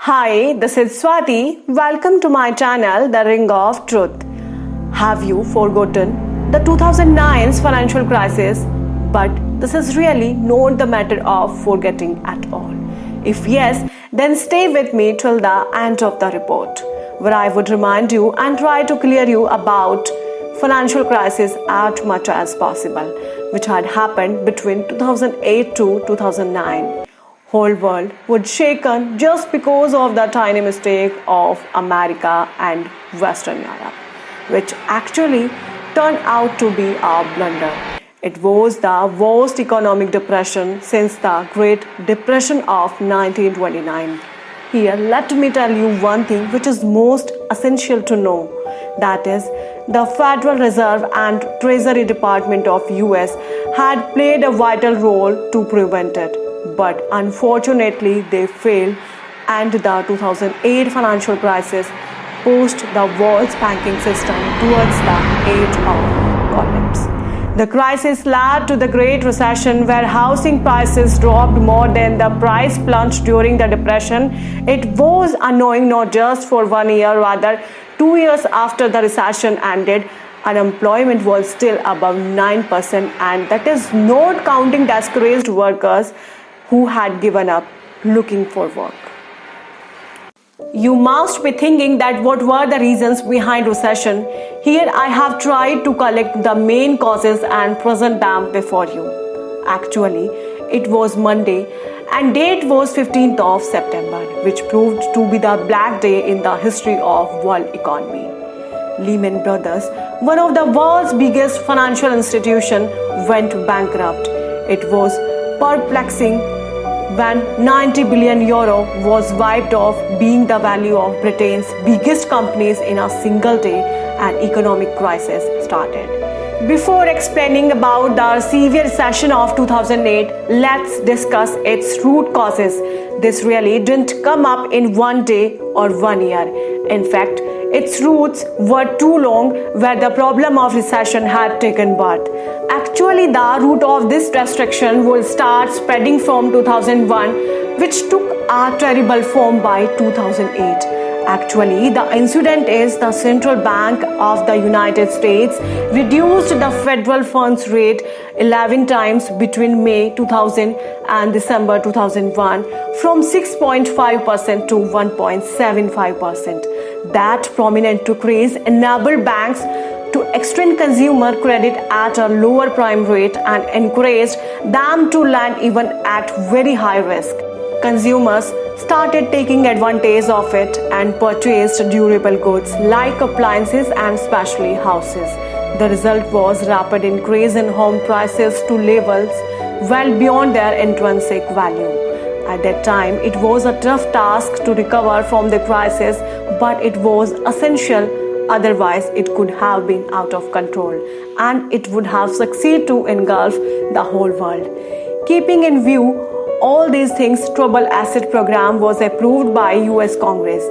Hi, this is Swati. Welcome to my channel, The Ring of Truth. Have you forgotten the 2009's financial crisis? But this is really not the matter of forgetting at all. If yes, then stay with me till the end of the report, where I would remind you and try to clear you about financial crisis as much as possible, which had happened between 2008 to 2009. Whole world would shaken just because of the tiny mistake of America and Western Europe, which actually turned out to be a blunder. It was the worst economic depression since the Great Depression of 1929. Here, let me tell you one thing which is most essential to know. That is, the Federal Reserve and Treasury Department of US had played a vital role to prevent it. But unfortunately, they failed, and the 2008 financial crisis pushed the world's banking system towards the edge of collapse. The crisis led to the Great Recession, where housing prices dropped more than the price plunged during the Depression. It was annoying not just for 1 year, rather 2 years after the recession ended. Unemployment was still above 9%, and that is not counting discouraged workers who had given up looking for work. You must be thinking that what were the reasons behind recession? Here I have tried to collect the main causes and present them before you. Actually, it was Monday and date was 15th of September, which proved to be the black day in the history of world economy. Lehman Brothers, one of the world's biggest financial institutions, went bankrupt. It was perplexing when 90 billion euro was wiped off, being the value of Britain's biggest companies in a single day, and economic crisis started. Before explaining about the severe recession of 2008, let's discuss its root causes. This really didn't come up in 1 day or 1 year. In fact, its roots were too long, where the problem of recession had taken birth. Actually, the root of this restriction will start spreading from 2001, which took a terrible form by 2008. Actually, the incident is the Central Bank of the United States reduced the federal funds rate 11 times between May 2000 and December 2001 from 6.5% to 1.75%. That prominent decrease enabled banks to extend consumer credit at a lower prime rate and encouraged them to lend even at very high risk. Consumers started taking advantage of it and purchased durable goods like appliances and especially houses. The result was rapid increase in home prices to levels well beyond their intrinsic value. At that time, it was a tough task to recover from the crisis, but it was essential. Otherwise, it could have been out of control, and it would have succeeded to engulf the whole world. Keeping in view all these things, Troubled Asset Program was approved by US Congress,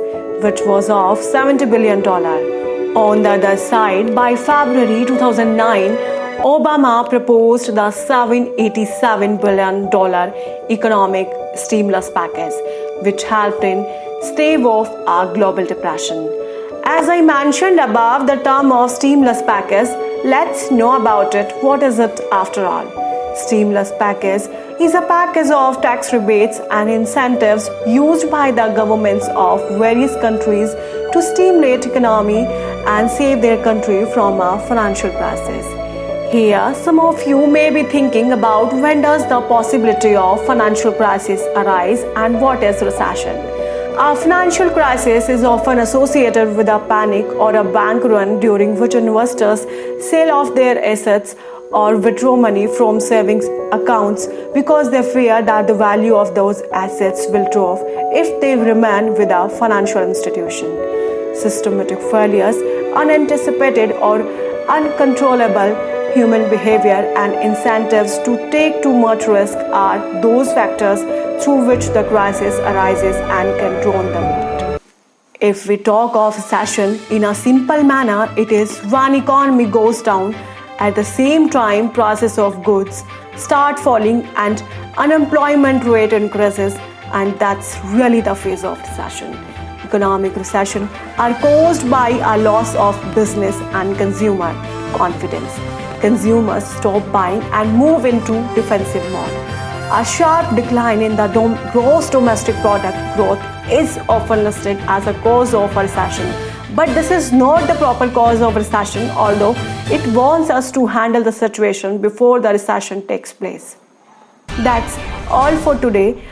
which was of $70 billion. On the other side, by February 2009, Obama proposed the $787 billion economic stimulus package, which helped in stave off a global depression. As I mentioned above the term of stimulus package, let's know about it. What is it after all? Stimulus package is a package of tax rebates and incentives used by the governments of various countries to stimulate economy and save their country from a financial crisis. Here, some of you may be thinking about when does the possibility of financial crisis arise and what is recession. A financial crisis is often associated with a panic or a bank run during which investors sell off their assets or withdraw money from savings accounts because they fear that the value of those assets will drop if they remain with a financial institution. Systematic failures, unanticipated or uncontrollable human behavior, and incentives to take too much risk are those factors through which the crisis arises and can drown the mood. If we talk of recession in a simple manner, it is when economy goes down, at the same time prices of goods start falling and unemployment rate increases, and that's really the phase of recession. Economic recession are caused by a loss of business and consumer confidence. Consumers stop buying and move into defensive mode. A sharp decline in the gross domestic product growth is often listed as a cause of a recession. But this is not the proper cause of recession, although it warns us to handle the situation before the recession takes place. That's all for today.